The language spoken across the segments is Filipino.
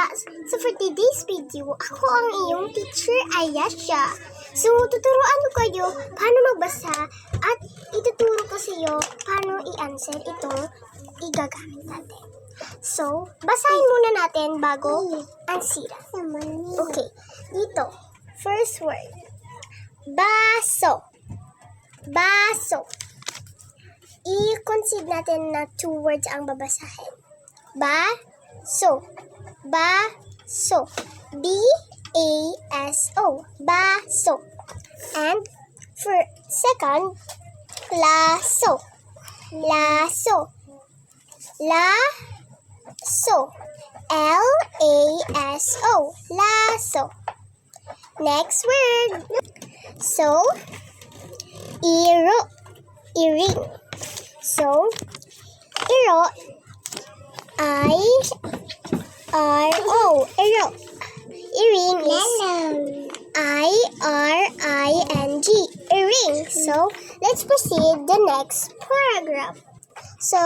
So for today's video, ako ang iyong teacher, Ayasha. So tuturuan ko kayo paano magbasa at ituturo ko sa iyo paano i-answer itong igagamit natin. So, basahin muna natin bago answeran. Okay, dito, first word. Baso. Baso. I-consider natin na 2 words ang babasahin. Baso. Baso. B-A-S-O. Baso. And for second, laso. Laso. Laso. L-A-S-O. Laso. Next word. So, iro. Earring. So, iro. I-R-O. Iro. Earring is I-R-I-N-G. Earring. So, let's proceed the next paragraph. So,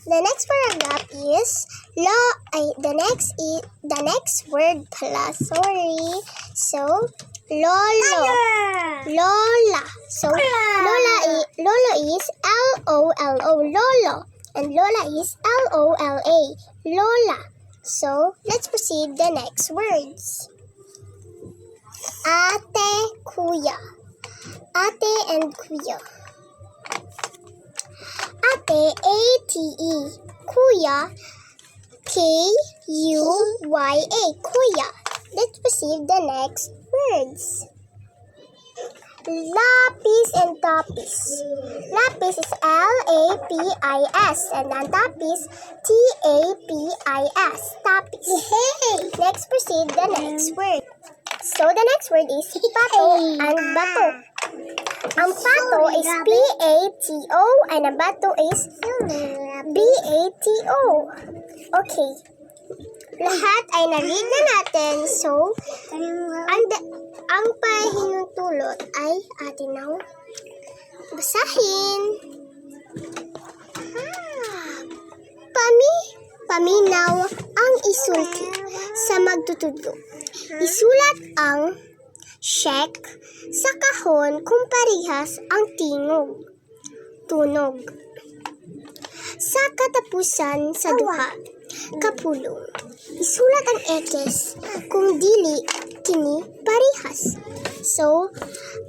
the next paragraph is the next word pala. Sorry. So, lolo. Lola. So, Lolo is L-O-L-O. Lolo. And Lola is L-O-L-A. Lola. So, let's proceed the next words. Ate, kuya. Ate and kuya. Ate, A-T-E. Kuya, K-U-Y-A. Kuya. Let's proceed the next words. Lapis and tapis. Lapis is L-A-P-I-S and then tapis, T-A-P-I-S. Tapis. Next, proceed the next word. So, the next word is pato and bato. Ang pato is P-A-T-O and ang bato is B-A-T-O. Okay. Lahat ay na-read na natin. So, ang pahinutulot ay atin nang basahin. Paminaw ang isulti sa magtutudlo. Isulat ang check sa kahon kung parehas ang tunog. Sa katapusan sa duha, kapulong. Isulat ang X kung dili kini parehas. So,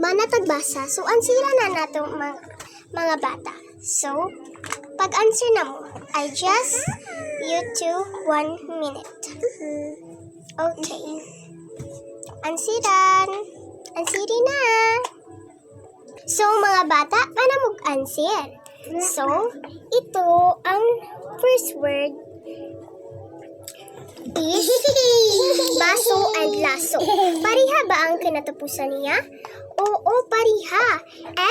manatagbasa. So, ansira na nato mga bata. So, pag-answer na mo, I just you to 1 minute. Okay. Ansiri na. So, mga bata, paano mag-answer? So, ito ang first word is baso and laso. Pariha ba ang kinatapusan niya? Oo, pariha.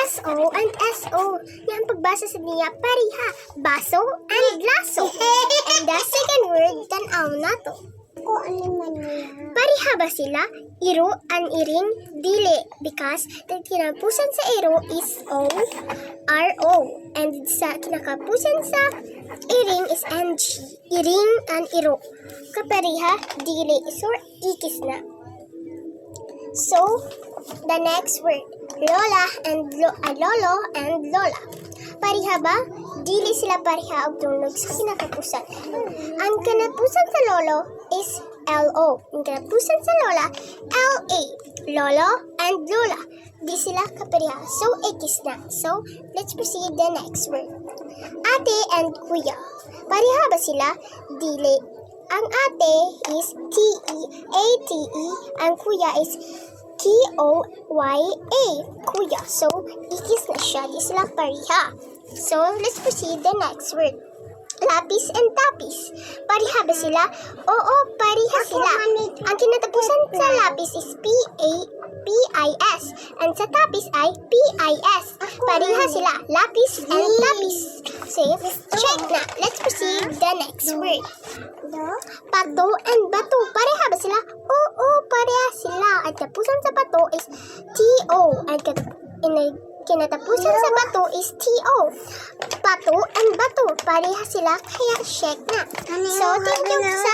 S-O and S-O. Yan pagbasa sa niya, pariha. Baso and laso. And the second word, tanaw na to. Pariha ba sila? Iro and iring? Dili. Because the kinapusan sa iro is O-R-O. And sa kinakapusan sa iring is N-G. Iring and iro. Kapariha, dili. So, ikis na. So, the next word. Lola and lolo and lola. Pariha ba? Dili sila pariha og tunog sa kinakapusan. Ang kinapusan sa lolo is L-O. Ang kinapusan sa lola, L-A. Lolo and lola. Di sila kapariha. So, ikis na. So, let's proceed the next word. Ate and kuya. Pariha ba sila? Dili. Ang ate is T-E-A-T-E. Ang kuya is K-O-Y-A. Kuya. So, ikis na siya. Di sila pariha. So, let's proceed the next word. Lapis and tapis. Pariha ba sila? Oo, pariha sila. Ang kinatapusan sa lapis is P-A-P-I-S. And sa tapis ay P-I-S. Pariha sila. Lapis and tapis. Safe. Check na. Let's proceed the next word. Pato and bato. Pareha ba sila? Oo, pareha sila. Ang tapusan sa bato is T-O. Ang kinatapusan sa bato is T-O. Pato and bato. Pareha sila, kaya check na. So, thank you sa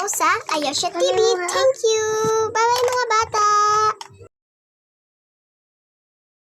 sa Ayosha TV. Thank you! Bye-bye!